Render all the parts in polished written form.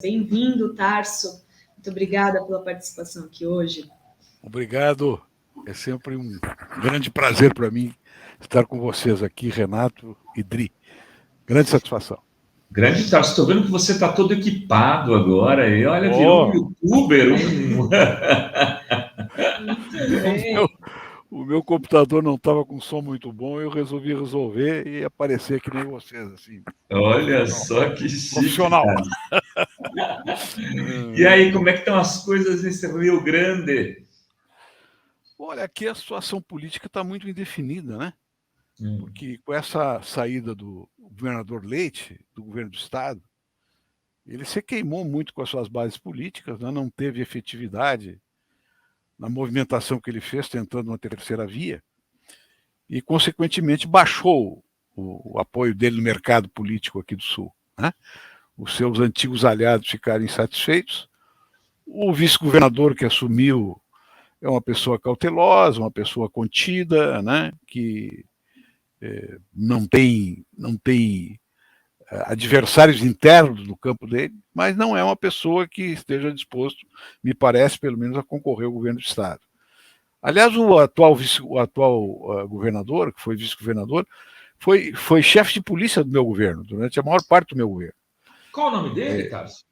Bem-vindo, Tarso. Muito obrigada pela participação aqui hoje. Obrigado. É sempre um grande prazer para mim estar com vocês aqui, Renato e Dri. Grande satisfação. Grande Tarso, estou vendo que você está todo equipado agora. E olha, virou um youtuber. Muito bem. O meu computador não estava com som muito bom, eu resolvi resolver e aparecer que nem vocês, assim. Olha só que chique. Profissional. E aí, como é que estão as coisas nesse Rio Grande? Olha, aqui a situação política está muito indefinida, né? Porque com essa saída do governador Leite, do governo do estado, ele se queimou muito com as suas bases políticas, né? Não teve efetividade na movimentação que ele fez, tentando uma terceira via, e, consequentemente, baixou o apoio dele no mercado político aqui do Sul, né? Os seus antigos aliados ficaram insatisfeitos. O vice-governador que assumiu é uma pessoa cautelosa, uma pessoa contida, né? Que não tem adversários internos no campo dele, mas não é uma pessoa que esteja disposto, me parece, pelo menos, a concorrer ao governo do estado. Aliás, o atual governador, que foi vice-governador, foi chefe de polícia do meu governo, durante a maior parte do meu governo. Qual o nome dele, Tarso?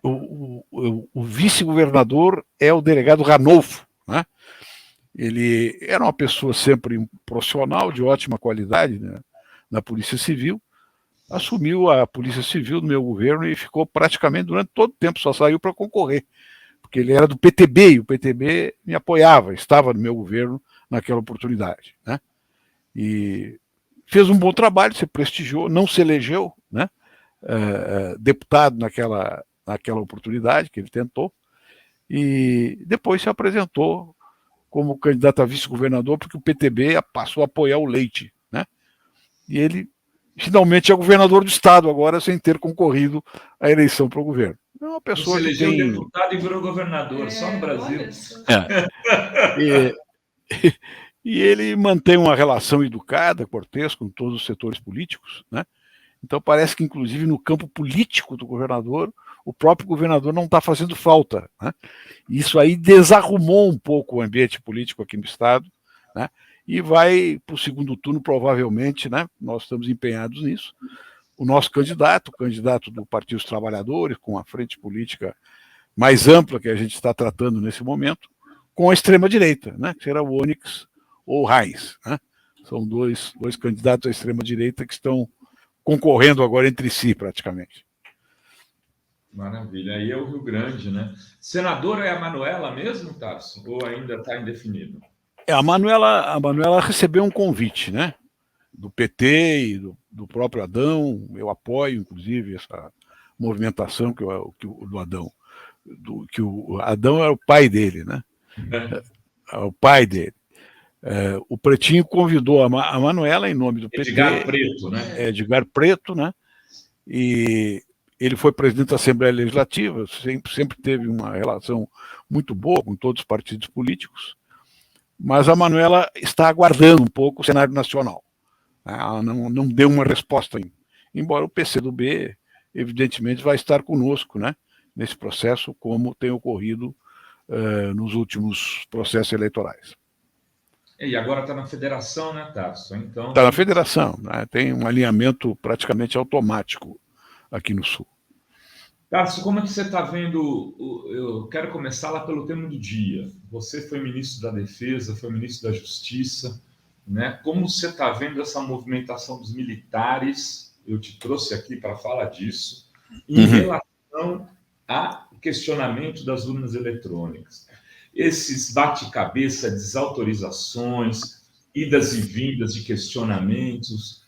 O vice-governador é o delegado Ranolfo, né? Ele era uma pessoa sempre profissional, de ótima qualidade, né, na Polícia Civil, assumiu a Polícia Civil do meu governo e ficou praticamente durante todo o tempo, só saiu para concorrer, porque ele era do PTB e o PTB me apoiava, estava no meu governo naquela oportunidade, né? E fez um bom trabalho, se prestigiou, não se elegeu, né? Deputado naquela oportunidade que ele tentou, e depois se apresentou como candidato a vice-governador, porque o PTB passou a apoiar o Leite, né? E ele finalmente é governador do estado agora, sem ter concorrido à eleição para o governo. É uma pessoa que elegeu deputado e virou governador, só no Brasil. E ele mantém uma relação educada, cortês, com todos os setores políticos, né? Então parece que, inclusive, no campo político do governador, o próprio governador não está fazendo falta, né? Isso aí desarrumou um pouco o ambiente político aqui no estado, né? E vai para o segundo turno, provavelmente, né? Nós estamos empenhados nisso. O nosso candidato, o candidato do Partido dos Trabalhadores, com a frente política mais ampla que a gente está tratando nesse momento, com a extrema-direita, né? Que será o Onyx ou o Reis, né? São dois candidatos à extrema-direita que estão concorrendo agora entre si, praticamente. Maravilha. Aí é o Rio Grande, né? Senadora é a Manuela mesmo, Tarso? Ou ainda está indefinido? A Manuela recebeu um convite, né? Do PT e do próprio Adão. Eu apoio, inclusive, essa movimentação do Adão. Que o Adão era o pai dele, né? O pai dele. O Pretinho convidou a Manuela em nome do PT. Edgar Preto, né? Edgar Preto, né? E ele foi presidente da Assembleia Legislativa, sempre teve uma relação muito boa com todos os partidos políticos, mas a Manuela está aguardando um pouco o cenário nacional. Ela não deu uma resposta ainda, embora o PCdoB, evidentemente, vai estar conosco, né, nesse processo, como tem ocorrido nos últimos processos eleitorais. E agora está na federação, né, Tarso? Então, está na federação, né? Tem um alinhamento praticamente automático aqui no Sul. Tarso, como é que você está vendo? Eu quero começar lá pelo tema do dia. Você foi ministro da Defesa, foi ministro da Justiça, né? Como você está vendo essa movimentação dos militares? Eu te trouxe aqui para falar disso, em relação ao questionamento das urnas eletrônicas. Esses bate-cabeça, desautorizações, idas e vindas de questionamentos,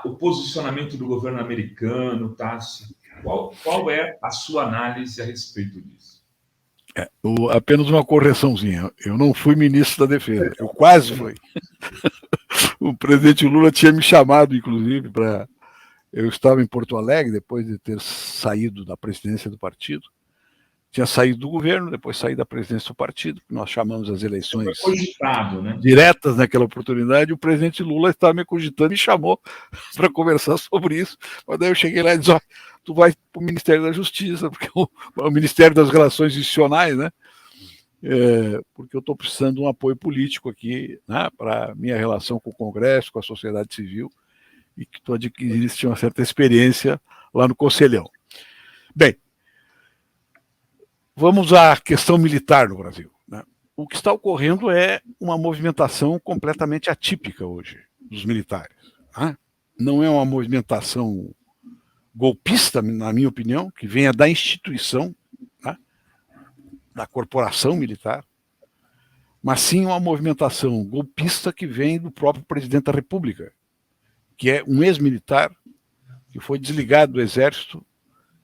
o posicionamento do governo americano, Tarso. Qual é a sua análise a respeito disso? Apenas uma correçãozinha. Eu não fui ministro da Defesa, eu quase fui. O presidente Lula tinha me chamado, inclusive, para... Eu estava em Porto Alegre, depois de ter saído da presidência do partido, tinha saído do governo, depois saí da presidência do partido, que nós chamamos as eleições cogitado, né? Diretas naquela oportunidade. O presidente Lula estava me cogitando, me chamou para conversar sobre isso. Mas daí eu cheguei lá e disse: ó, tu vai para o Ministério da Justiça, porque o Ministério das Relações Institucionais, né? Porque eu estou precisando de um apoio político aqui, né, para minha relação com o Congresso, com a sociedade civil, e que tu adquiriste uma certa experiência lá no Conselhão. Bem, vamos à questão militar no Brasil, né? O que está ocorrendo é uma movimentação completamente atípica hoje dos militares, né? Não é uma movimentação golpista, na minha opinião, que venha da instituição, né, da corporação militar, mas sim uma movimentação golpista que vem do próprio presidente da República, que é um ex-militar que foi desligado do Exército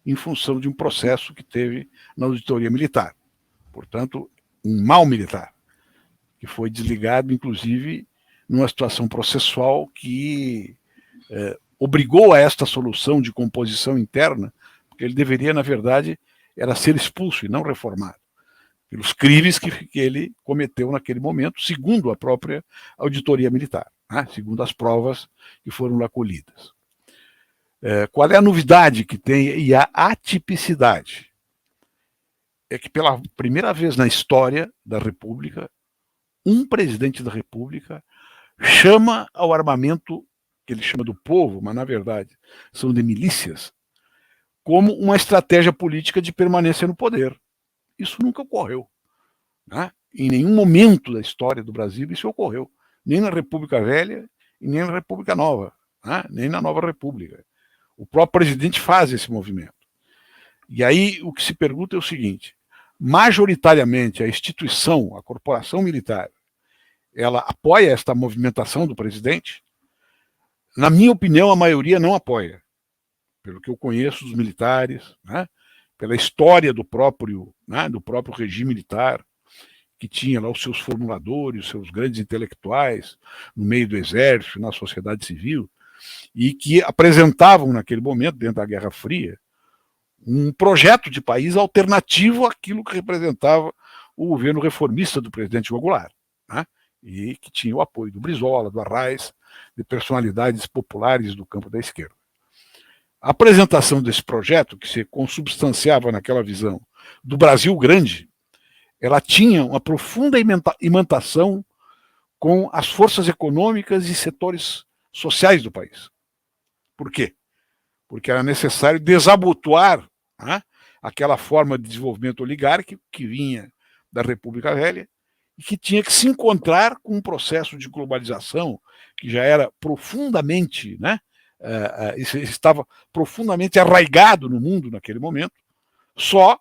em função de um processo que teve na auditoria militar. Portanto, um mau militar, que foi desligado, inclusive, numa situação processual que obrigou a esta solução de composição interna, porque ele deveria, na verdade, era ser expulso e não reformado, pelos crimes que ele cometeu naquele momento, segundo a própria auditoria militar, né? Segundo as provas que foram lá colhidas. Qual é a novidade que tem e a atipicidade? É que pela primeira vez na história da República, um presidente da República chama ao armamento, que ele chama do povo, mas na verdade são de milícias, como uma estratégia política de permanência no poder. Isso nunca ocorreu, né? Em nenhum momento da história do Brasil isso ocorreu, nem na República Velha e nem na República Nova, né? Nem na Nova República. O próprio presidente faz esse movimento. E aí o que se pergunta é o seguinte: majoritariamente a instituição, a corporação militar, ela apoia esta movimentação do presidente? Na minha opinião, a maioria não apoia, pelo que eu conheço dos militares, né? Pela história do próprio regime militar, que tinha lá os seus formuladores, os seus grandes intelectuais no meio do exército, na sociedade civil, e que apresentavam naquele momento, dentro da Guerra Fria, um projeto de país alternativo àquilo que representava o governo reformista do presidente João Goulart, né? E que tinha o apoio do Brizola, do Arraes, de personalidades populares do campo da esquerda. A apresentação desse projeto, que se consubstanciava naquela visão do Brasil grande, ela tinha uma profunda imantação com as forças econômicas e setores sociais do país. Por quê? Porque era necessário desabotoar, né, aquela forma de desenvolvimento oligárquico que vinha da República Velha e que tinha que se encontrar com um processo de globalização que já era profundamente, né, estava profundamente arraigado no mundo naquele momento, só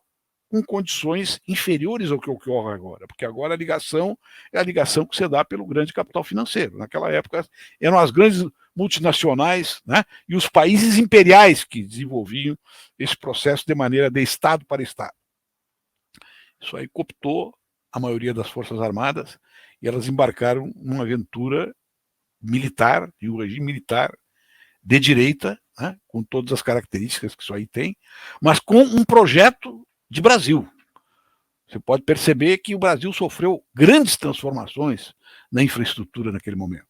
com condições inferiores ao que ocorre agora, porque agora a ligação é a ligação que se dá pelo grande capital financeiro. Naquela época eram as grandes multinacionais, né, e os países imperiais que desenvolviam esse processo de maneira de Estado para Estado. Isso aí cooptou a maioria das Forças Armadas e elas embarcaram numa aventura militar, de um regime militar de direita, né, com todas as características que isso aí tem, mas com um projeto de Brasil. Você pode perceber que o Brasil sofreu grandes transformações na infraestrutura naquele momento.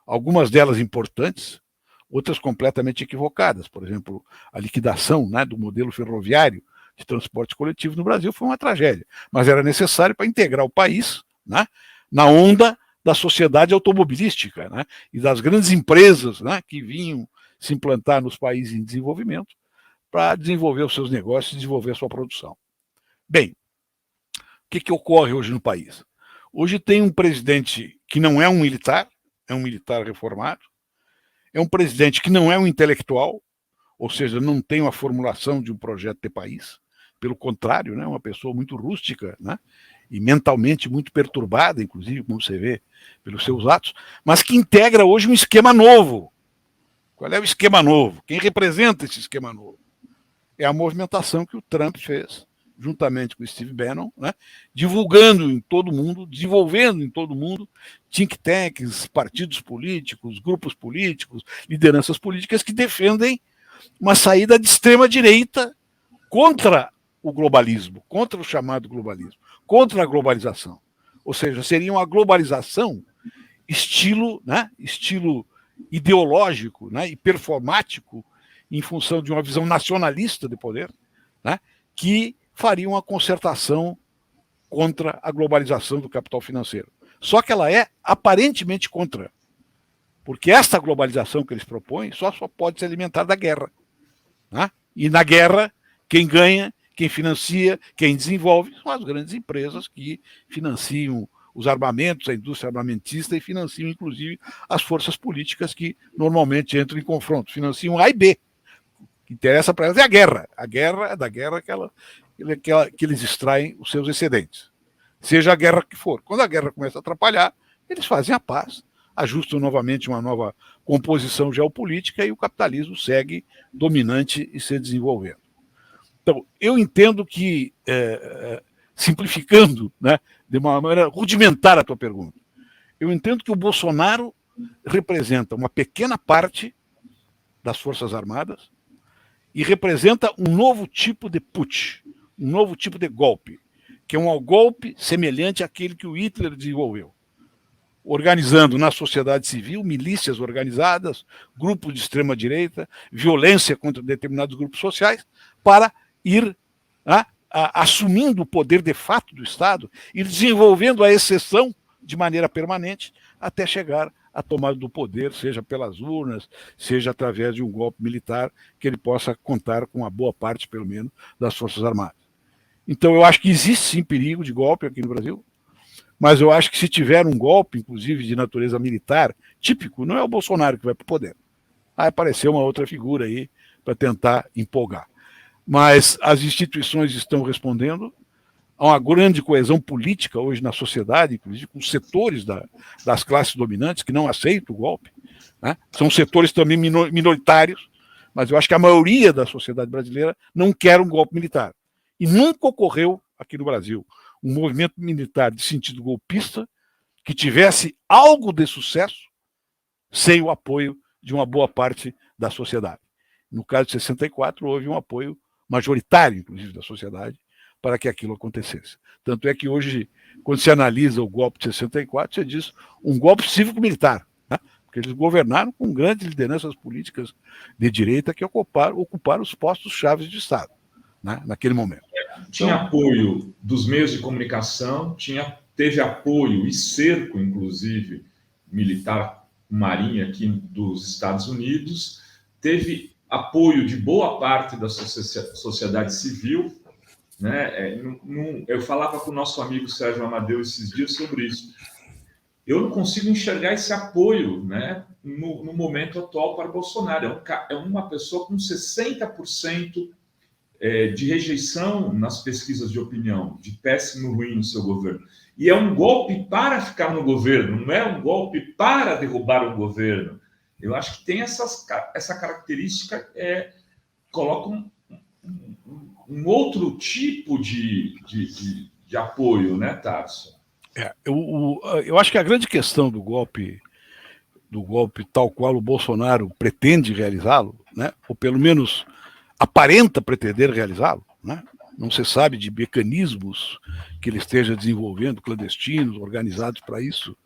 Algumas delas importantes, outras completamente equivocadas. Por exemplo, a liquidação, né, do modelo ferroviário de transporte coletivo no Brasil foi uma tragédia, mas era necessário para integrar o país, né, na onda da sociedade automobilística, né, e das grandes empresas, né, que vinham se implantar nos países em desenvolvimento para desenvolver os seus negócios e desenvolver a sua produção. Bem, o que ocorre hoje no país? Hoje tem um presidente que não é um militar, é um militar reformado, é um presidente que não é um intelectual, ou seja, não tem uma formulação de um projeto de país, pelo contrário, né, uma pessoa muito rústica, né, e mentalmente muito perturbada, inclusive, como você vê pelos seus atos, mas que integra hoje um esquema novo. Qual é o esquema novo? Quem representa esse esquema novo? É a movimentação que o Trump fez, juntamente com o Steve Bannon, né, divulgando em todo o mundo, desenvolvendo em todo o mundo, think tanks, partidos políticos, grupos políticos, lideranças políticas que defendem uma saída de extrema-direita contra o globalismo, contra o chamado globalismo, contra a globalização. Ou seja, seria uma globalização estilo ideológico, né, e performático, em função de uma visão nacionalista de poder, né, que faria uma concertação contra a globalização do capital financeiro. Só que ela é aparentemente contra, porque esta globalização que eles propõem só pode se alimentar da guerra. Né? E na guerra, quem ganha, quem financia, quem desenvolve são as grandes empresas que financiam os armamentos, a indústria armamentista, e financiam, inclusive, as forças políticas que normalmente entram em confronto. Financiam A e B. O que interessa para elas é a guerra. A guerra é da guerra que eles extraem os seus excedentes. Seja a guerra que for. Quando a guerra começa a atrapalhar, eles fazem a paz, ajustam novamente uma nova composição geopolítica e o capitalismo segue dominante e se desenvolvendo. Então, eu entendo que, simplificando, né, de uma maneira rudimentar a tua pergunta, eu entendo que o Bolsonaro representa uma pequena parte das Forças Armadas e representa um novo tipo de putsch, um novo tipo de golpe, que é um golpe semelhante àquele que o Hitler desenvolveu, organizando na sociedade civil milícias organizadas, grupos de extrema-direita, violência contra determinados grupos sociais, para ir assumindo o poder de fato do Estado e desenvolvendo a exceção de maneira permanente até chegar à tomada do poder, seja pelas urnas, seja através de um golpe militar, que ele possa contar com uma boa parte, pelo menos, das Forças Armadas. Então, eu acho que existe sim perigo de golpe aqui no Brasil, mas eu acho que se tiver um golpe, inclusive de natureza militar, típico, não é o Bolsonaro que vai para o poder. Vai aparecer uma outra figura aí para tentar empolgar. Mas as instituições estão respondendo a uma grande coesão política hoje na sociedade, inclusive com setores das classes dominantes que não aceitam o golpe. Né? São setores também minoritários, mas eu acho que a maioria da sociedade brasileira não quer um golpe militar. E nunca ocorreu aqui no Brasil um movimento militar de sentido golpista que tivesse algo de sucesso sem o apoio de uma boa parte da sociedade. No caso de 64, houve um apoio majoritário, inclusive, da sociedade para que aquilo acontecesse. Tanto é que hoje, quando se analisa o golpe de 64, você diz um golpe cívico-militar, né? Porque eles governaram com grandes lideranças políticas de direita que ocuparam os postos-chave de Estado, né, naquele momento. Tinha apoio dos meios de comunicação, teve apoio e cerco, inclusive, militar, marinha aqui dos Estados Unidos, teve apoio de boa parte da sociedade civil, né? Eu falava com o nosso amigo Sérgio Amadeu esses dias sobre isso. Eu não consigo enxergar esse apoio, né, no momento atual para Bolsonaro. É uma pessoa com 60% de rejeição nas pesquisas de opinião, de péssimo ruim no seu governo. E é um golpe para ficar no governo, não é um golpe para derrubar o governo. Eu acho que tem essa característica, coloca um outro tipo de apoio, né, Tarso? Eu acho que a grande questão do golpe tal qual o Bolsonaro pretende realizá-lo, né, ou pelo menos aparenta pretender realizá-lo, né? Não se sabe de mecanismos que ele esteja desenvolvendo, clandestinos, organizados para isso,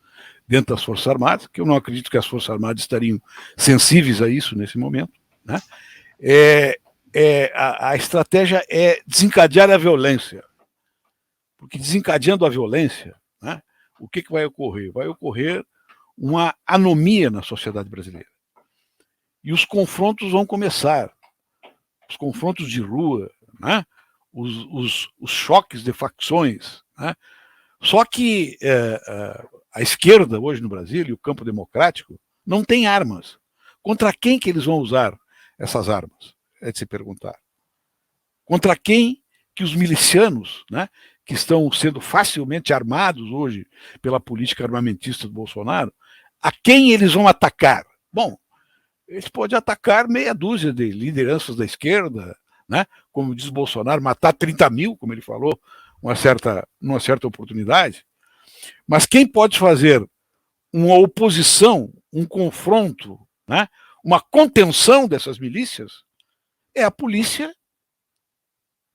dentro das Forças Armadas, que eu não acredito que as Forças Armadas estariam sensíveis a isso nesse momento, né? A estratégia é desencadear a violência, porque desencadeando a violência, né, o que vai ocorrer? Vai ocorrer uma anomia na sociedade brasileira. E os confrontos vão começar. Os confrontos de rua, né? os choques de facções. Né? Só que a esquerda hoje no Brasil e o campo democrático não tem armas. Contra quem que eles vão usar essas armas? É de se perguntar. Contra quem que os milicianos, né, que estão sendo facilmente armados hoje pela política armamentista do Bolsonaro, a quem eles vão atacar? Bom, eles podem atacar meia dúzia de lideranças da esquerda, né? Como diz Bolsonaro, matar 30 mil, como ele falou, numa certa oportunidade. Mas quem pode fazer uma oposição, um confronto, né? Uma contenção dessas milícias é a polícia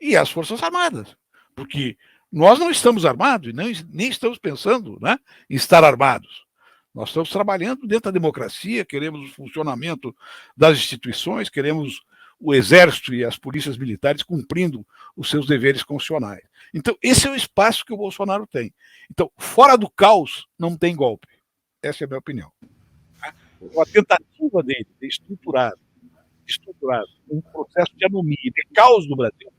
e as Forças Armadas, porque nós não estamos armados e nem estamos pensando, né, em estar armados. Nós estamos trabalhando dentro da democracia, queremos o funcionamento das instituições, queremos o Exército e as polícias militares cumprindo os seus deveres constitucionais. Então, esse é o espaço que o Bolsonaro tem. Então, fora do caos, não tem golpe. Essa é a minha opinião. A tentativa dele de estruturar um processo de anomia e de caos no Brasil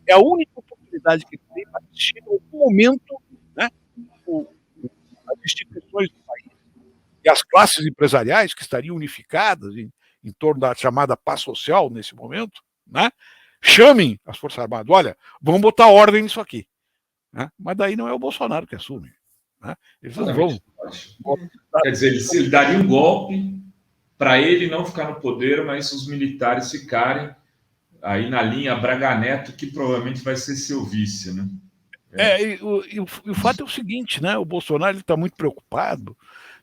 é a única oportunidade que tem para assistir em algum momento, né, as instituições do país e as classes empresariais que estariam unificadas em torno da chamada paz social nesse momento, né, chamem as Forças Armadas, olha, vamos botar ordem nisso aqui. Né? Mas daí não é o Bolsonaro que assume. Né? Eles não vão. Quer dizer, ele daria um golpe para ele não ficar no poder, mas os militares ficarem aí na linha Braga Neto, que provavelmente vai ser seu vice, né? E o fato é o seguinte, né? O Bolsonaro está muito preocupado,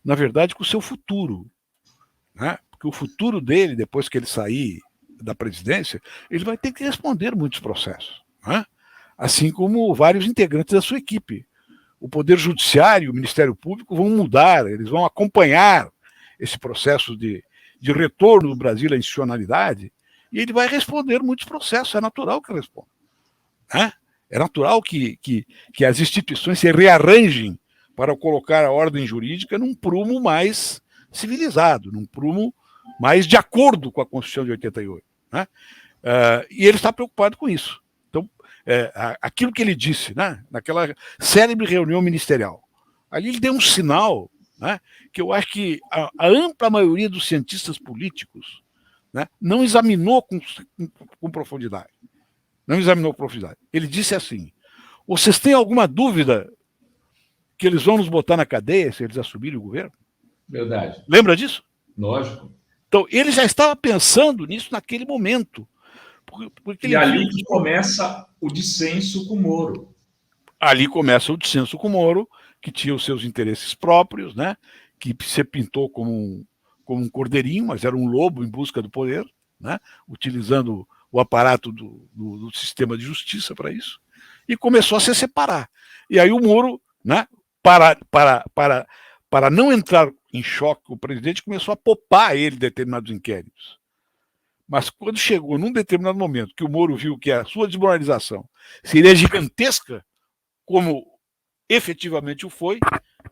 na verdade, com o seu futuro. Né? Porque o futuro dele, depois que ele sair da presidência, ele vai ter que responder muitos processos. Né? Assim como vários integrantes da sua equipe. O Poder Judiciário e o Ministério Público vão mudar, eles vão acompanhar esse processo de retorno do Brasil à institucionalidade, e ele vai responder muitos processos, é natural que responda. Né? É natural que as instituições se rearranjem para colocar a ordem jurídica num prumo mais civilizado, num prumo mais de acordo com a Constituição de 88. Né? E ele está preocupado com isso. Então, aquilo que ele disse, né, naquela célebre reunião ministerial, ali ele deu um sinal, né, que eu acho que a ampla maioria dos cientistas políticos, né, não examinou com profundidade. Não examinou com profundidade. Ele disse assim: vocês têm alguma dúvida que eles vão nos botar na cadeia se eles assumirem o governo? Verdade. Lembra disso? Lógico. Então, ele já estava pensando nisso naquele momento. Porque e ali que começa o dissenso com o Moro. Ali começa o dissenso com o Moro, que tinha os seus interesses próprios, né? Que se pintou como um cordeirinho, mas era um lobo em busca do poder, né? Utilizando o aparato do sistema de justiça para isso, e começou a se separar. E aí o Moro, né, para não entrar em choque com o presidente, começou a popar ele determinados inquéritos. Mas quando chegou num determinado momento que o Moro viu que a sua desmoralização seria gigantesca, como efetivamente o foi,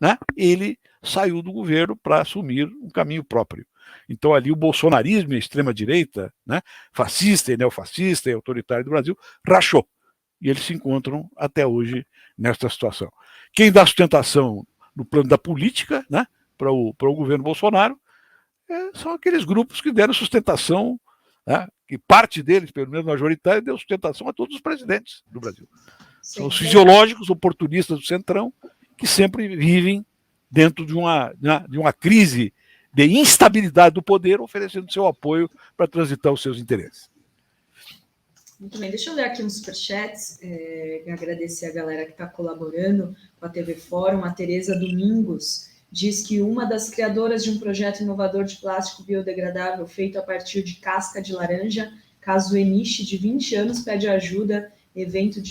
né, ele saiu do governo para assumir um caminho próprio. Então ali o bolsonarismo e a extrema-direita, né, fascista e neofascista e autoritário do Brasil, rachou. E eles se encontram até hoje nesta situação. Quem dá sustentação no plano da política, né, para o governo Bolsonaro são aqueles grupos que deram sustentação, né, que parte deles, pelo menos majoritária, deu sustentação a todos os presidentes do Brasil. Sim, são os fisiológicos oportunistas do Centrão, que sempre vivem dentro de uma crise de instabilidade do poder, oferecendo seu apoio para transitar os seus interesses. Muito bem, deixa eu ler aqui uns superchats, agradecer a galera que está colaborando com a TV Fórum. A Tereza Domingos diz que uma das criadoras de um projeto inovador de plástico biodegradável feito a partir de casca de laranja, Caso Enishi, de 20 anos, pede ajuda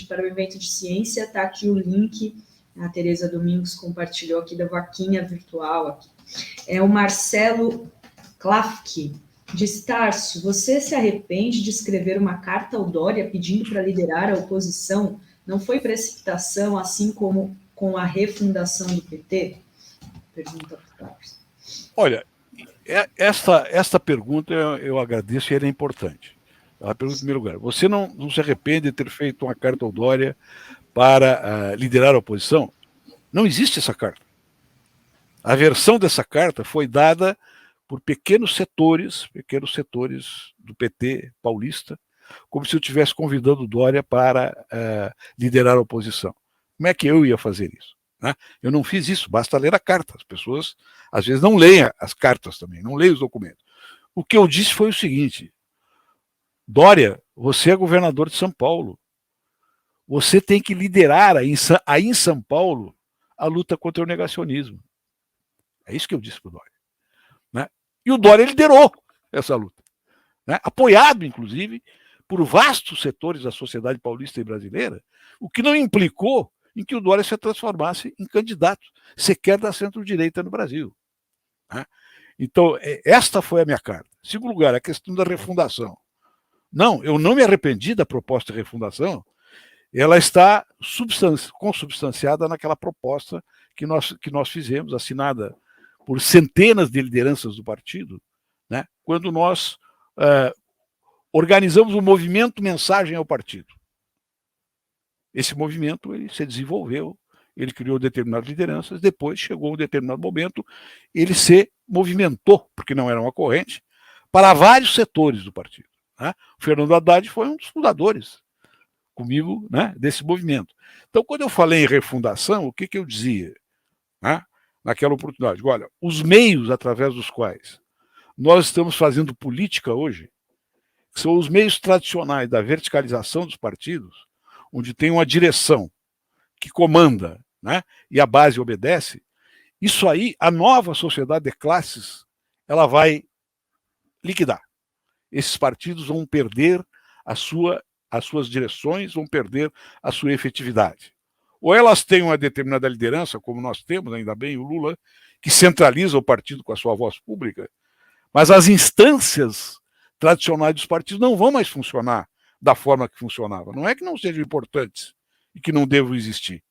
para o evento de ciência. Está aqui o link, a Tereza Domingos compartilhou aqui da vaquinha virtual. Aqui. O Marcelo Klafke diz: Tarso, você se arrepende de escrever uma carta ao Dória pedindo para liderar a oposição? Não foi precipitação, assim como com a refundação do PT? Pergunta para o Tarso. Olha, esta pergunta eu agradeço e ela é importante. Ela pergunta em primeiro lugar: você não se arrepende de ter feito uma carta ao Dória para liderar a oposição? Não existe essa carta. A versão dessa carta foi dada por pequenos setores do PT paulista, como se eu estivesse convidando o Dória para liderar a oposição. Como é que eu ia fazer isso? Né? Eu não fiz isso, basta ler a carta. As pessoas, às vezes, não leem as cartas também, não leem os documentos. O que eu disse foi o seguinte: Dória, você é governador de São Paulo. Você tem que liderar aí em São Paulo a luta contra o negacionismo. É isso que eu disse para o Dória. Né? E o Dória liderou essa luta, né? Apoiado, inclusive, por vastos setores da sociedade paulista e brasileira, o que não implicou em que o Dória se transformasse em candidato sequer da centro-direita no Brasil. Né? Então, esta foi a minha carta. Em segundo lugar, a questão da refundação. Não, eu não me arrependi da proposta de refundação, ela está consubstanciada naquela proposta que nós fizemos, assinada por centenas de lideranças do partido, né, quando nós organizamos o movimento Mensagem ao Partido. Esse movimento ele se desenvolveu, ele criou determinadas lideranças, depois chegou um determinado momento, ele se movimentou, porque não era uma corrente, para vários setores do partido. Né? O Fernando Haddad foi um dos fundadores comigo, né, desse movimento. Então, quando eu falei em refundação, o que eu dizia, né, naquela oportunidade? Olha, os meios através dos quais nós estamos fazendo política hoje, que são os meios tradicionais da verticalização dos partidos, onde tem uma direção que comanda, né, e a base obedece, isso aí, a nova sociedade de classes, ela vai liquidar. Esses partidos vão perder as suas direções, vão perder a sua efetividade. Ou elas têm uma determinada liderança, como nós temos, ainda bem, o Lula, que centraliza o partido com a sua voz pública, mas as instâncias tradicionais dos partidos não vão mais funcionar da forma que funcionava. Não é que não sejam importantes e que não devam existir.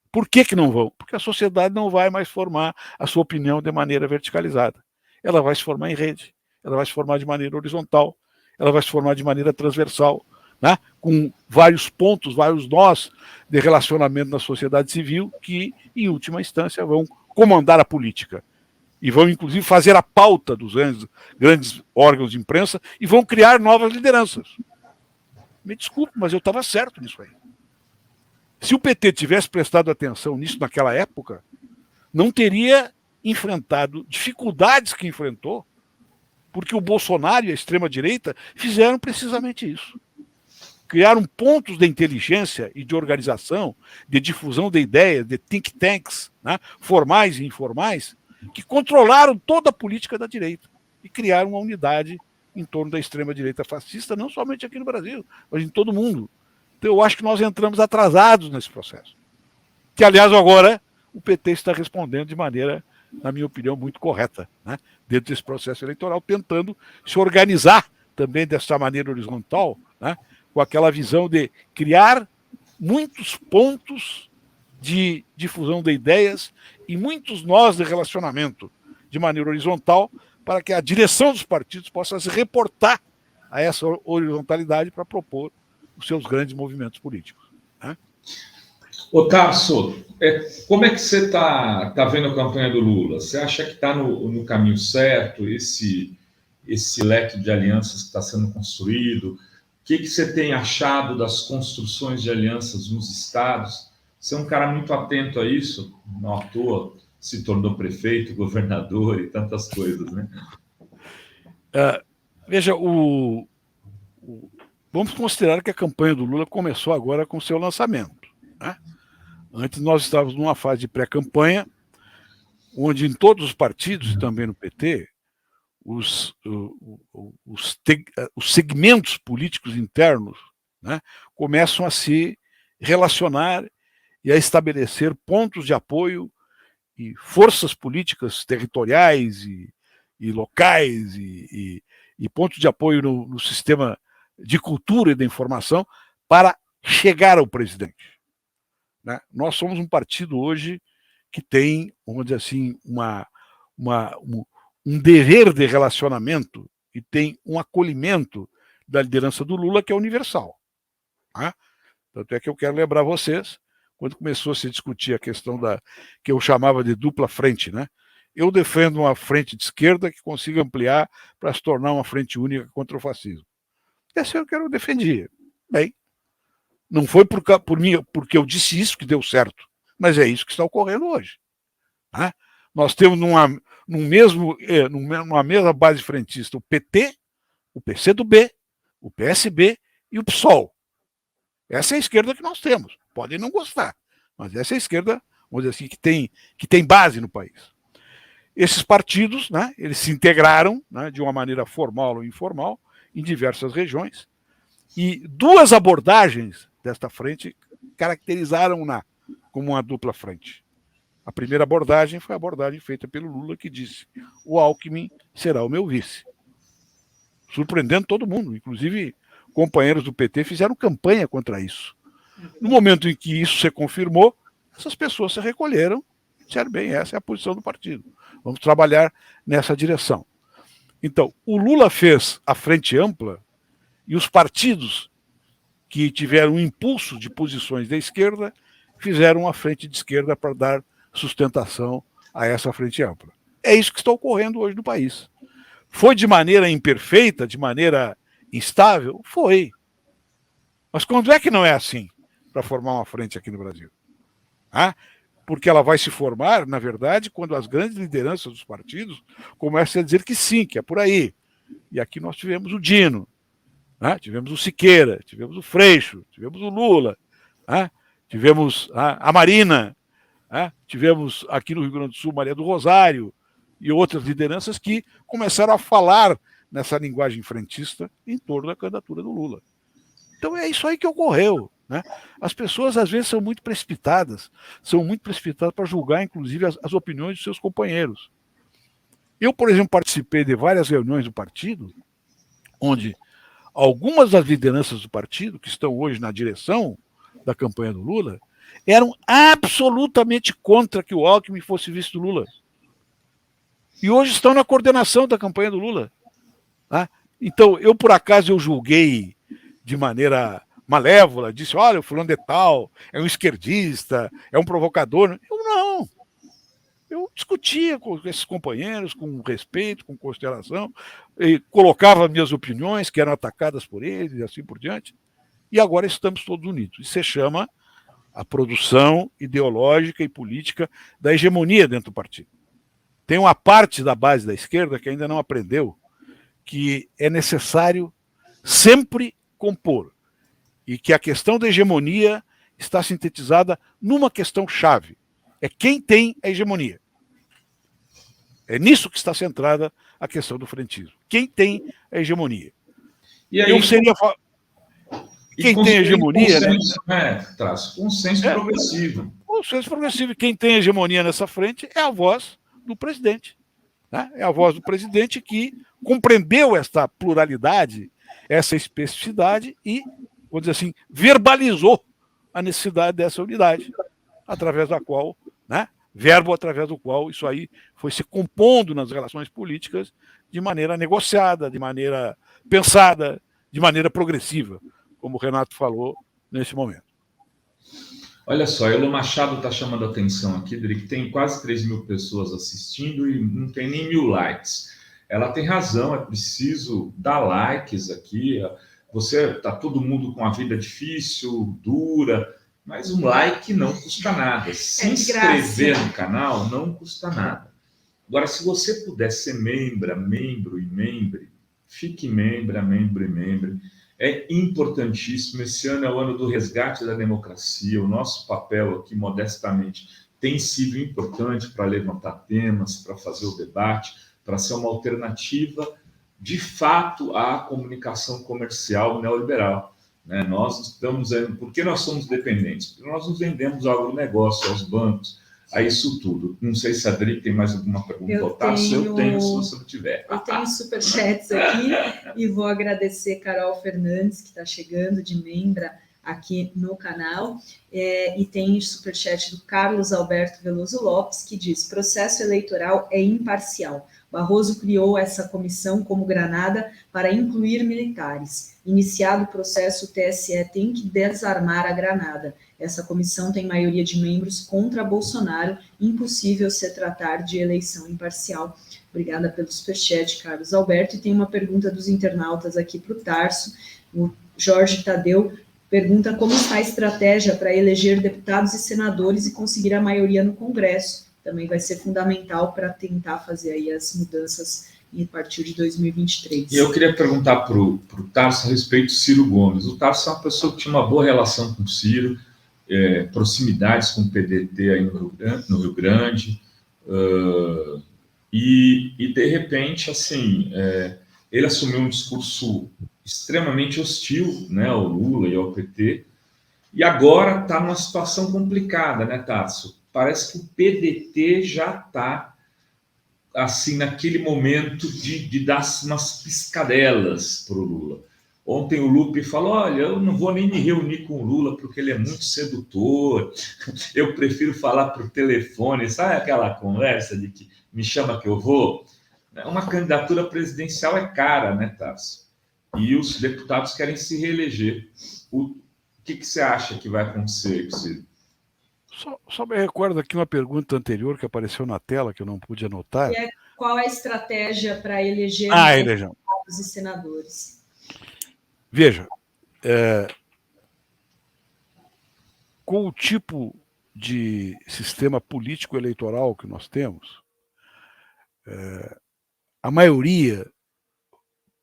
Por que não vão? Porque a sociedade não vai mais formar a sua opinião de maneira verticalizada. Ela vai se formar em rede, ela vai se formar de maneira horizontal, ela vai se formar de maneira transversal, né? Com vários pontos, vários nós de relacionamento na sociedade civil que, em última instância, vão comandar a política. E vão, inclusive, fazer a pauta dos grandes órgãos de imprensa e vão criar novas lideranças. Me desculpe, mas eu estava certo nisso aí. Se o PT tivesse prestado atenção nisso naquela época, não teria enfrentado dificuldades que enfrentou, porque o Bolsonaro e a extrema-direita fizeram precisamente isso. Criaram pontos de inteligência e de organização, de difusão de ideias, de think tanks, né, formais e informais, que controlaram toda a política da direita e criaram uma unidade em torno da extrema-direita fascista, não somente aqui no Brasil, mas em todo o mundo. Então eu acho que nós entramos atrasados nesse processo. Que, aliás, agora o PT está respondendo de maneira, na minha opinião, muito correta, né, dentro desse processo eleitoral, tentando se organizar também dessa maneira horizontal, né, com aquela visão de criar muitos pontos de difusão de ideias e muitos nós de relacionamento de maneira horizontal para que a direção dos partidos possa se reportar a essa horizontalidade para propor os seus grandes movimentos políticos. Né? Ô, Tarso, como é que você está vendo a campanha do Lula? Você acha que está no caminho certo, esse leque de alianças que está sendo construído? O que você tem achado das construções de alianças nos estados? Você é um cara muito atento a isso, não à toa se tornou prefeito, governador e tantas coisas, né? Veja, vamos considerar que a campanha do Lula começou agora com o seu lançamento. Né? Antes nós estávamos numa fase de pré-campanha, onde em todos os partidos, e também no PT, os segmentos políticos internos, né, começam a se relacionar e a estabelecer pontos de apoio e forças políticas territoriais e locais e pontos de apoio no sistema de cultura e da informação para chegar ao presidente. Né? Nós somos um partido hoje que tem, vamos dizer assim, um dever de relacionamento e tem um acolhimento da liderança do Lula que é universal. Né? Tanto é que eu quero lembrar vocês, quando começou a se discutir a questão que eu chamava de dupla frente, né? Eu defendo uma frente de esquerda que consiga ampliar para se tornar uma frente única contra o fascismo. Essa é o que eu defendia. Bem, não foi porque eu disse isso que deu certo, mas é isso que está ocorrendo hoje. Né? Nós temos numa mesma base frentista o PT, o PCdoB, o PSB e o PSOL. Essa é a esquerda que nós temos. Podem não gostar, mas essa é a esquerda, vamos dizer assim, que tem base no país. Esses partidos, né, eles se integraram, né, de uma maneira formal ou informal em diversas regiões E duas abordagens desta frente caracterizaram-na como uma dupla frente. A primeira abordagem foi a abordagem feita pelo Lula, que disse: o Alckmin será o meu vice. Surpreendendo todo mundo, inclusive companheiros do PT fizeram campanha contra isso. No momento em que isso se confirmou, essas pessoas se recolheram e disseram: bem, essa é a posição do partido, vamos trabalhar nessa direção. Então, o Lula fez a frente ampla e os partidos que tiveram um impulso de posições da esquerda fizeram a frente de esquerda para dar sustentação a essa frente ampla. É isso que está ocorrendo hoje no país. Foi de maneira imperfeita, de maneira instável? Foi. Mas quando é que não é assim para formar uma frente aqui no Brasil? Porque ela vai se formar, na verdade, quando as grandes lideranças dos partidos começam a dizer que sim, que é por aí. E aqui nós tivemos o Dino, tivemos o Siqueira, tivemos o Freixo, tivemos o Lula, tivemos a Marina, tivemos aqui no Rio Grande do Sul Maria do Rosário e outras lideranças que começaram a falar nessa linguagem frentista em torno da candidatura do Lula. Então é isso aí que ocorreu. As pessoas às vezes são muito precipitadas para julgar, inclusive, as opiniões dos seus companheiros. Eu, por exemplo, participei de várias reuniões do partido, onde algumas das lideranças do partido, que estão hoje na direção da campanha do Lula, eram absolutamente contra que o Alckmin fosse vice do Lula. E hoje estão na coordenação da campanha do Lula. Então, por acaso, eu julguei de maneira malévola, disse: olha, o fulano de tal é um esquerdista, é um provocador. Eu não. Eu discutia com esses companheiros com respeito, com consideração, e colocava minhas opiniões, que eram atacadas por eles, e assim por diante. E agora estamos todos unidos. Isso se chama a produção ideológica e política da hegemonia dentro do partido. Tem uma parte da base da esquerda que ainda não aprendeu que é necessário sempre compor, e que a questão da hegemonia está sintetizada numa questão chave: é quem tem a hegemonia. É nisso que está centrada a questão do frentismo. Quem tem a hegemonia? E aí, eu seria... Quem tem a hegemonia... Consenso progressivo. Consenso progressivo. E quem tem a hegemonia nessa frente é a voz do presidente. É a voz do presidente que compreendeu esta pluralidade, essa especificidade e, vou dizer assim, verbalizou a necessidade dessa unidade, através da qual, verbo através do qual isso aí foi se compondo nas relações políticas de maneira negociada, de maneira pensada, de maneira progressiva, como o Renato falou nesse momento. Olha só, Elo Machado está chamando a atenção aqui, que tem quase 3.000 pessoas assistindo e não tem nem 1.000 likes. Ela tem razão, é preciso dar likes aqui. Está todo mundo com a vida difícil, dura, mas um like não custa nada. Se inscrever no canal não custa nada. Agora, se você puder ser membro e membre, fique membro e membre. É importantíssimo. Esse ano é o ano do resgate da democracia. O nosso papel aqui, modestamente, tem sido importante para levantar temas, para fazer o debate, para ser uma alternativa, de fato, à comunicação comercial neoliberal. Nós estamos... Por que nós somos dependentes? Porque nós nos vendemos ao agronegócio, aos bancos, a isso tudo. Não sei se a Adri tem mais alguma pergunta ao Tarso. Eu tenho, se você não tiver. Eu tenho superchats aqui e vou agradecer Carol Fernandes, que está chegando de membra aqui no canal, e tem superchat do Carlos Alberto Veloso Lopes, que diz: processo eleitoral é imparcial. Barroso criou essa comissão como granada para incluir militares. Iniciado o processo, o TSE tem que desarmar a granada. Essa comissão tem maioria de membros contra Bolsonaro. Impossível se tratar de eleição imparcial. Obrigada pelo superchat, Carlos Alberto. E tem uma pergunta dos internautas aqui para o Tarso. O Jorge Tadeu pergunta como está a estratégia para eleger deputados e senadores e conseguir a maioria no Congresso. Também vai ser fundamental para tentar fazer aí as mudanças a partir de 2023. E eu queria perguntar para o Tarso a respeito do Ciro Gomes. O Tarso é uma pessoa que tinha uma boa relação com o Ciro, proximidades com o PDT aí no Rio Grande, e de repente, assim, ele assumiu um discurso extremamente hostil, né, ao Lula e ao PT, e agora está numa situação complicada, né, Tasso? Parece que o PDT já está assim naquele momento de dar umas piscadelas para o Lula. Ontem o Lupe falou: olha, eu não vou nem me reunir com o Lula porque ele é muito sedutor, eu prefiro falar por telefone, sabe aquela conversa de que me chama que eu vou? Uma candidatura presidencial é cara, né, Tarso? E os deputados querem se reeleger. O que você acha que vai acontecer, Ciro? Só me recordo aqui uma pergunta anterior que apareceu na tela, que eu não pude anotar. Qual a estratégia para eleger deputados e senadores? Veja, com o tipo de sistema político eleitoral que nós temos, a maioria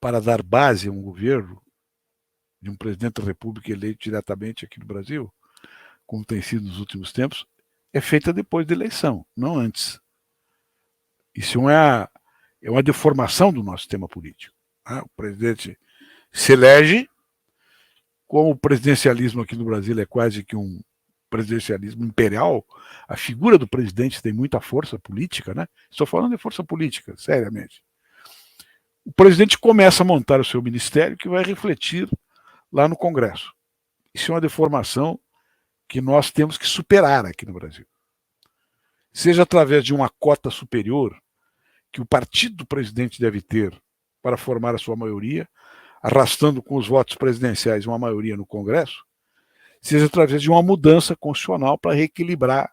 para dar base a um governo de um presidente da República eleito diretamente aqui no Brasil, como tem sido nos últimos tempos, é feita depois da eleição, não antes. Isso é uma deformação do nosso sistema político. O presidente se elege, como o presidencialismo aqui no Brasil é quase que um presidencialismo imperial, a figura do presidente tem muita força política, né? Estou falando de força política, seriamente. O presidente começa a montar o seu ministério, que vai refletir lá no Congresso. Isso é uma deformação que nós temos que superar aqui no Brasil. Seja através de uma cota superior que o partido do presidente deve ter para formar a sua maioria, arrastando com os votos presidenciais uma maioria no Congresso, seja através de uma mudança constitucional para reequilibrar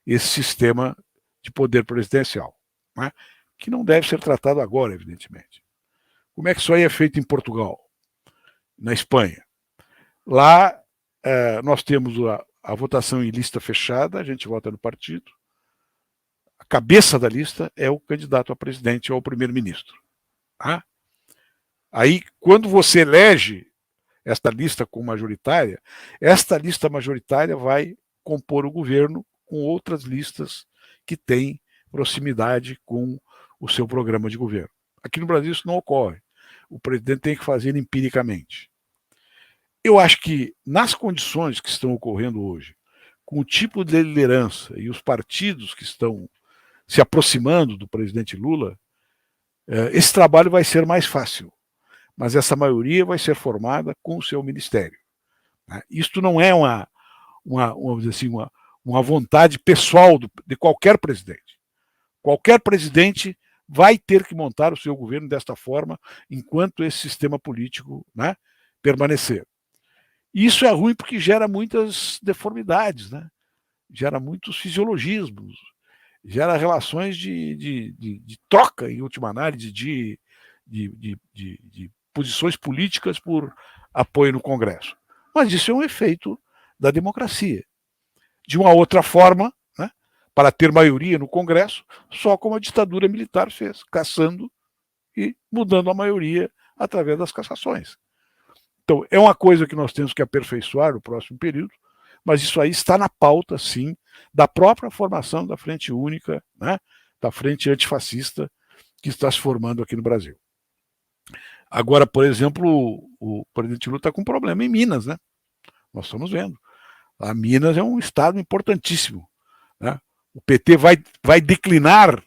esse sistema de poder presidencial, né? Que não deve ser tratado agora, evidentemente. Como é que isso aí é feito em Portugal? Na Espanha? Lá nós temos a votação em lista fechada, a gente vota no partido, a cabeça da lista é o candidato a presidente ou ao primeiro-ministro. Tá? Aí, quando você elege esta lista como majoritária, esta lista majoritária vai compor o governo com outras listas que têm proximidade com o seu programa de governo. Aqui no Brasil isso não ocorre. O presidente tem que fazer empiricamente. Eu acho que, nas condições que estão ocorrendo hoje, com o tipo de liderança e os partidos que estão se aproximando do presidente Lula, esse trabalho vai ser mais fácil. Mas essa maioria vai ser formada com o seu ministério. Isto não é vamos dizer assim, uma vontade pessoal de qualquer presidente. Qualquer presidente vai ter que montar o seu governo desta forma enquanto esse sistema político, né, permanecer. Isso é ruim porque gera muitas deformidades, né? Gera muitos fisiologismos, gera relações de troca, em última análise, de posições políticas por apoio no Congresso. Mas isso é um efeito da democracia. De uma outra forma, né, para ter maioria no Congresso, só como a ditadura militar fez, caçando e mudando a maioria através das cassações. Então, é uma coisa que nós temos que aperfeiçoar no próximo período, mas isso aí está na pauta, sim, da própria formação da Frente Única, né, da Frente Antifascista que está se formando aqui no Brasil. Agora, por exemplo, o presidente Lula está com um problema em Minas, né? Nós estamos vendo. A Minas é um estado importantíssimo, né? O PT vai declinar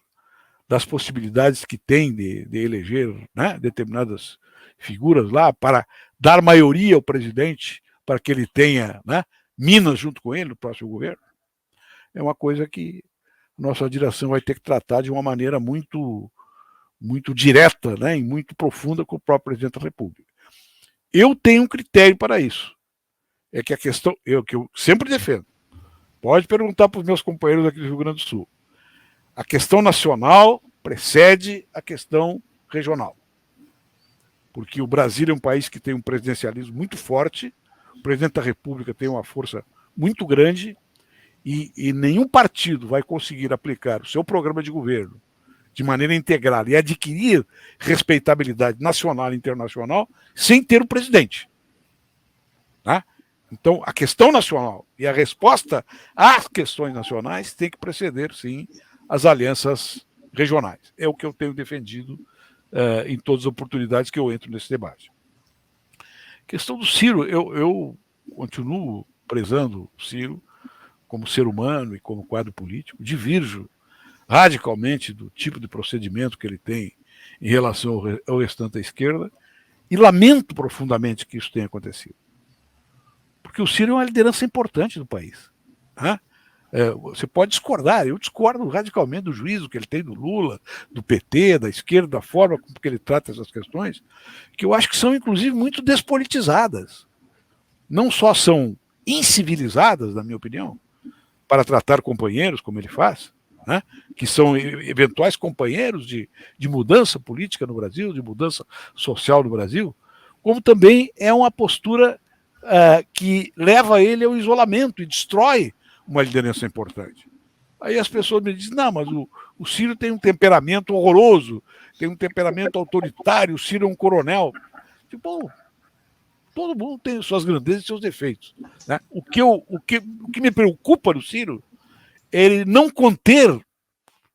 das possibilidades que tem de eleger, né, determinadas figuras lá para dar maioria ao presidente para que ele tenha, né, Minas junto com ele no próximo governo. É uma coisa que nossa direção vai ter que tratar de uma maneira muito direta, né, e muito profunda com o próprio presidente da República. Eu tenho um critério para isso. É que a questão, que eu sempre defendo, pode perguntar para os meus companheiros aqui do Rio Grande do Sul, a questão nacional precede a questão regional. Porque o Brasil é um país que tem um presidencialismo muito forte, o presidente da República tem uma força muito grande e nenhum partido vai conseguir aplicar o seu programa de governo de maneira integral e adquirir respeitabilidade nacional e internacional sem ter o presidente. Tá? Então, a questão nacional e a resposta às questões nacionais tem que preceder, sim, as alianças regionais. É o que eu tenho defendido em todas as oportunidades que eu entro nesse debate. questão do Ciro, eu continuo prezando o Ciro como ser humano e como quadro político, divirjo radicalmente do tipo de procedimento que ele tem em relação ao restante da esquerda e lamento profundamente que isso tenha acontecido. Porque o Ciro é uma liderança importante do país. Né? Você pode discordar, eu discordo radicalmente do juízo que ele tem do Lula, do PT, da esquerda, da forma como que ele trata essas questões, que eu acho que são, inclusive, muito despolitizadas. Não só são incivilizadas, na minha opinião, para tratar companheiros, como ele faz, né, que são eventuais companheiros de mudança política no Brasil, de mudança social no Brasil, como também é uma postura que leva ele ao isolamento e destrói uma liderança importante. Aí as pessoas me dizem, não, mas o Ciro tem um temperamento horroroso, tem um temperamento autoritário, o Ciro é um coronel. Tipo, todo mundo tem suas grandezas e seus defeitos. Né? O que me preocupa no Ciro é ele não conter,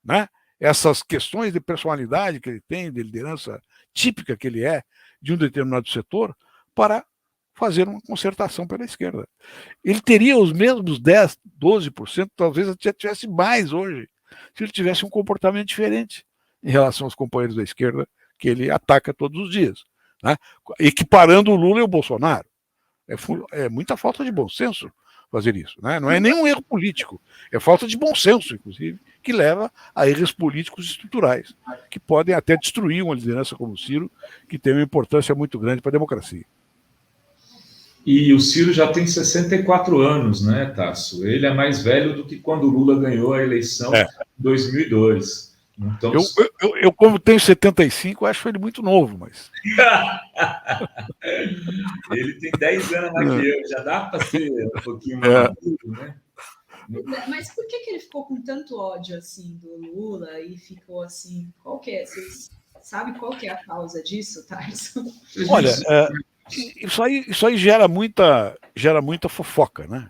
né, essas questões de personalidade que ele tem, de liderança típica que ele é de um determinado setor, para fazer uma concertação pela esquerda. Ele teria os mesmos 10%, 12%, talvez até tivesse mais hoje, se ele tivesse um comportamento diferente em relação aos companheiros da esquerda que ele ataca todos os dias. Né? Equiparando o Lula e o Bolsonaro. É muita falta de bom senso fazer isso. Né? Não é nenhum erro político, é falta de bom senso, inclusive, que leva a erros políticos estruturais, que podem até destruir uma liderança como o Ciro, que tem uma importância muito grande para a democracia. E o Ciro já tem 64 anos, né, Tasso? Ele é mais velho do que quando o Lula ganhou a eleição em 2002. Então... Eu, como tenho 75, acho ele muito novo, mas... Ele tem 10 anos mais que eu, já dá para ser um pouquinho mais maduro, né? Mas por que ele ficou com tanto ódio assim do Lula e ficou assim? Qual que é? Vocês sabem qual que é a causa disso, Tarso? Olha, isso aí gera muita fofoca, né?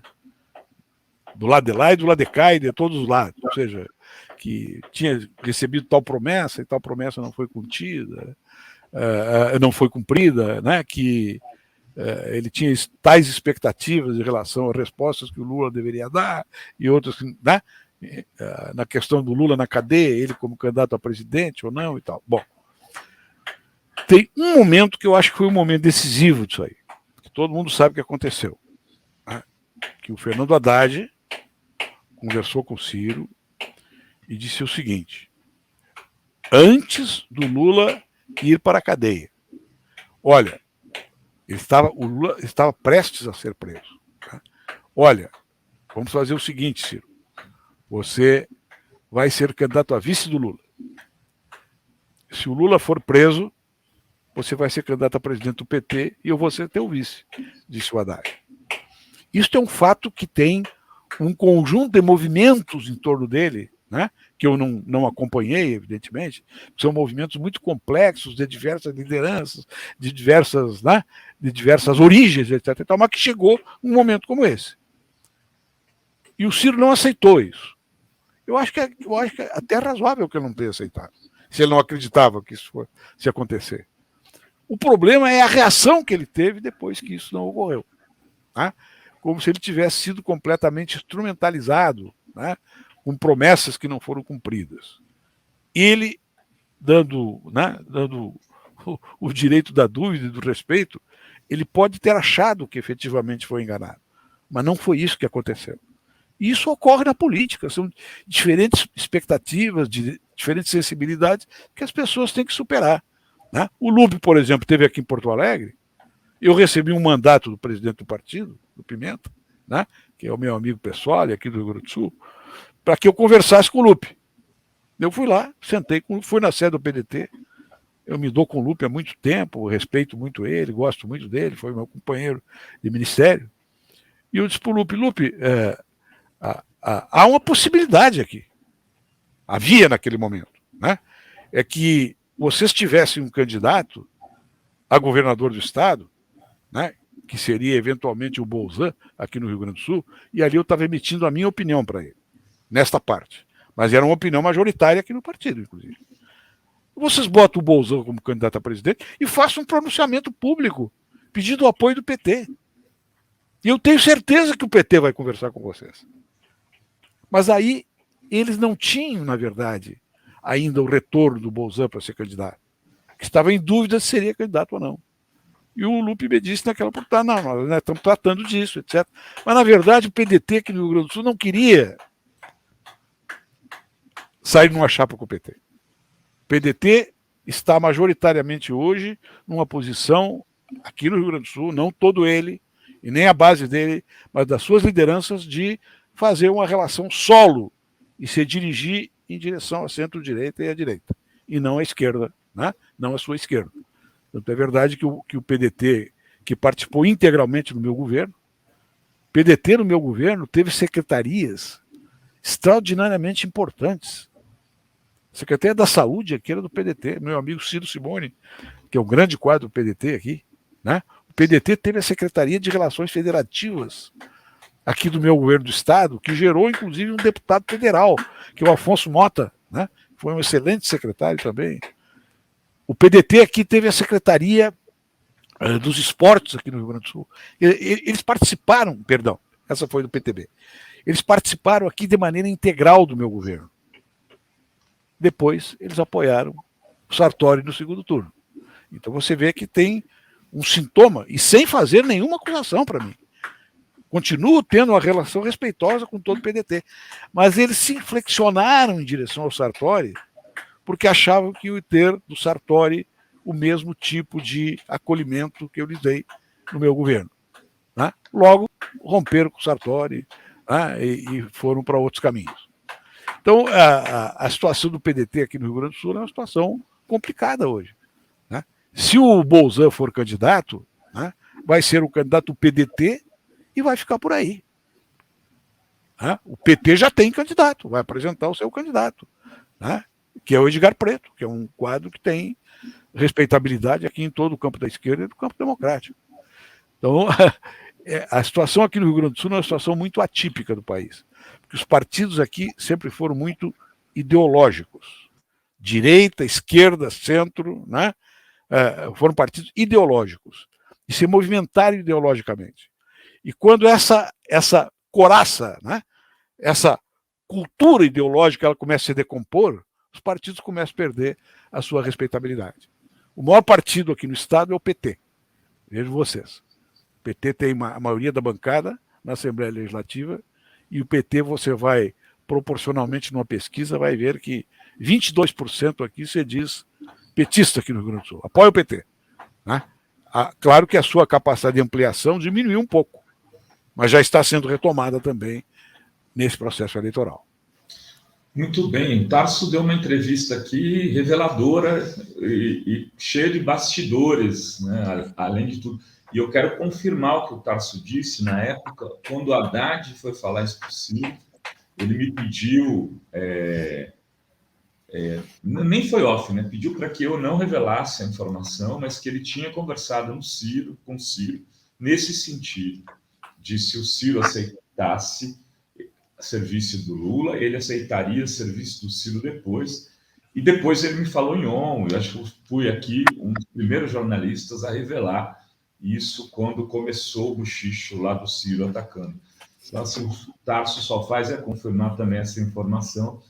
Do lado de lá e do lado de cá e de todos os lados. Ou seja, que tinha recebido tal promessa e tal promessa não foi contida, não foi cumprida, né? Que ele tinha tais expectativas em relação às respostas que o Lula deveria dar e outras, né? Na questão do Lula na cadeia, ele como candidato a presidente ou não e tal. Bom, tem um momento que eu acho que foi um momento decisivo disso aí, que todo mundo sabe o que aconteceu, né? Que o Fernando Haddad conversou com o Ciro e disse o seguinte: antes do Lula ir para a cadeia, olha, o Lula estava prestes a ser preso. Tá? Olha, vamos fazer o seguinte, Ciro, você vai ser candidato a vice do Lula. Se o Lula for preso, você vai ser candidato a presidente do PT e eu vou ser teu vice, disse o Haddad. Isso é um fato que tem um conjunto de movimentos em torno dele, né, que eu não acompanhei, evidentemente, são movimentos muito complexos, de diversas lideranças, de diversas origens, etc., mas que chegou um momento como esse. E o Ciro não aceitou isso. Eu acho que é até razoável que ele não tenha aceitado, se ele não acreditava que isso fosse acontecer. O problema é a reação que ele teve depois que isso não ocorreu. Né? Como se ele tivesse sido completamente instrumentalizado, né, com promessas que não foram cumpridas. Ele, dando o direito da dúvida e do respeito, ele pode ter achado que efetivamente foi enganado, mas não foi isso que aconteceu. E isso ocorre na política, são diferentes expectativas, diferentes sensibilidades que as pessoas têm que superar. Né? O Lupe, por exemplo, esteve aqui em Porto Alegre, eu recebi um mandato do presidente do partido, do Pimenta, né, que é o meu amigo pessoal, aqui do Rio Grande do Sul, para que eu conversasse com o Lupe. Eu fui lá, sentei com o Lupe, fui na sede do PDT, eu me dou com o Lupe há muito tempo, respeito muito ele, gosto muito dele, foi meu companheiro de ministério. E eu disse para o Lupe, há uma possibilidade aqui, havia naquele momento, né, é que vocês tivessem um candidato a governador do estado, né, que seria eventualmente o Bolzan, aqui no Rio Grande do Sul, e ali eu estava emitindo a minha opinião para ele, nesta parte. Mas era uma opinião majoritária aqui no partido, inclusive. Vocês botam o Bolzan como candidato a presidente e façam um pronunciamento público, pedindo o apoio do PT. E eu tenho certeza que o PT vai conversar com vocês. Mas aí eles não tinham, na verdade, ainda o retorno do Bolzan para ser candidato. Estava em dúvida se seria candidato ou não. E o Lupe me disse naquela oportunidade, não, nós estamos tratando disso, etc. Mas, na verdade, o PDT aqui no Rio Grande do Sul não queria sair numa chapa com o PT. O PDT está majoritariamente hoje numa posição, aqui no Rio Grande do Sul, não todo ele, e nem a base dele, mas das suas lideranças, de fazer uma relação solo e se dirigir em direção à centro-direita e à direita, e não à esquerda, né? Não à sua esquerda. Então, é verdade que o PDT, que participou integralmente no meu governo, PDT no meu governo teve secretarias extraordinariamente importantes. A Secretaria da Saúde aqui era do PDT, meu amigo Ciro Simone, que é o grande quadro do PDT aqui, né? O PDT teve a Secretaria de Relações Federativas aqui do meu governo do Estado, que gerou, inclusive, um deputado federal, que é o Afonso Mota, né? Foi um excelente secretário também. O PDT aqui teve a Secretaria dos Esportes aqui no Rio Grande do Sul. Eles participaram, perdão, essa foi do PTB, eles participaram aqui de maneira integral do meu governo. Depois, eles apoiaram o Sartori no segundo turno. Então você vê que tem um sintoma, e sem fazer nenhuma acusação para mim. Continuo tendo uma relação respeitosa com todo o PDT. Mas eles se inflexionaram em direção ao Sartori porque achavam que ia ter do Sartori o mesmo tipo de acolhimento que eu lhes dei no meu governo. Né? Logo, romperam com o Sartori, né? e foram para outros caminhos. Então, a situação do PDT aqui no Rio Grande do Sul é uma situação complicada hoje. Né? Se o Bolzan for candidato, né, vai ser o candidato do PDT e vai ficar por aí. Né? O PT já tem candidato, vai apresentar o seu candidato, né, que é o Edgar Preto, que é um quadro que tem respeitabilidade aqui em todo o campo da esquerda e do campo democrático. Então, a situação aqui no Rio Grande do Sul é uma situação muito atípica do país, porque os partidos aqui sempre foram muito ideológicos. Direita, esquerda, centro, né? Foram partidos ideológicos e se movimentaram ideologicamente. E quando essa coraça, né? Essa cultura ideológica, ela começa a se decompor, os partidos começam a perder a sua respeitabilidade. O maior partido aqui no Estado é o PT. Vejam vocês. O PT tem a maioria da bancada na Assembleia Legislativa e o PT, você vai, proporcionalmente numa pesquisa, vai ver que 22% aqui se diz petista aqui no Rio Grande do Sul. Apoia o PT. Né? Claro que a sua capacidade de ampliação diminuiu um pouco, mas já está sendo retomada também nesse processo eleitoral. Muito bem, o Tarso deu uma entrevista aqui reveladora e cheia de bastidores, né? Além de tudo. E eu quero confirmar o que o Tarso disse na época, quando o Haddad foi falar isso por si, ele me pediu, nem foi off, né? Pediu para que eu não revelasse a informação, mas que ele tinha conversado com o Ciro, nesse sentido, de se o Ciro aceitasse serviço do Lula, ele aceitaria serviço do Ciro depois, e depois ele me falou em on, eu acho que eu fui aqui um dos primeiros jornalistas a revelar isso quando começou o bochicho lá do Ciro atacando. Então, assim, o Tarso só faz é confirmar também essa informação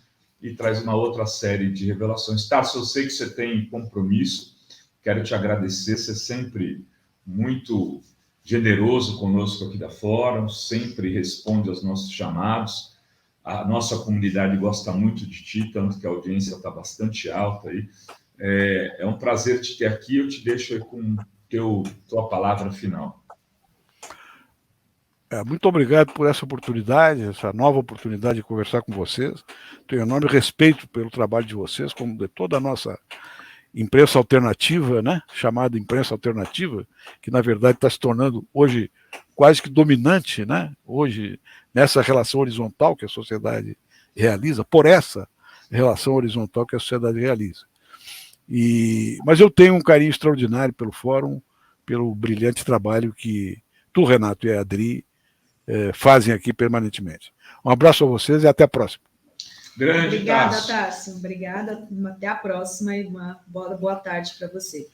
e traz uma outra série de revelações. Tarso, eu sei que você tem compromisso, quero te agradecer, você é sempre muito generoso conosco aqui da Fórum, sempre responde aos nossos chamados. A nossa comunidade gosta muito de ti, tanto que a audiência está bastante alta aí. É um prazer te ter aqui, eu te deixo aí com tua palavra final. Muito obrigado por essa oportunidade, essa nova oportunidade de conversar com vocês. Tenho enorme respeito pelo trabalho de vocês, como de toda a nossa imprensa alternativa, né? Chamada imprensa alternativa, que na verdade está se tornando hoje quase que dominante, né? Hoje, nessa relação horizontal que a sociedade realiza, por essa relação horizontal que a sociedade realiza. Mas eu tenho um carinho extraordinário pelo Fórum, pelo brilhante trabalho que tu, Renato, e a Adri fazem aqui permanentemente. Um abraço a vocês e até a próxima. Obrigada, Tarso. Obrigada. Até a próxima e uma boa tarde para você.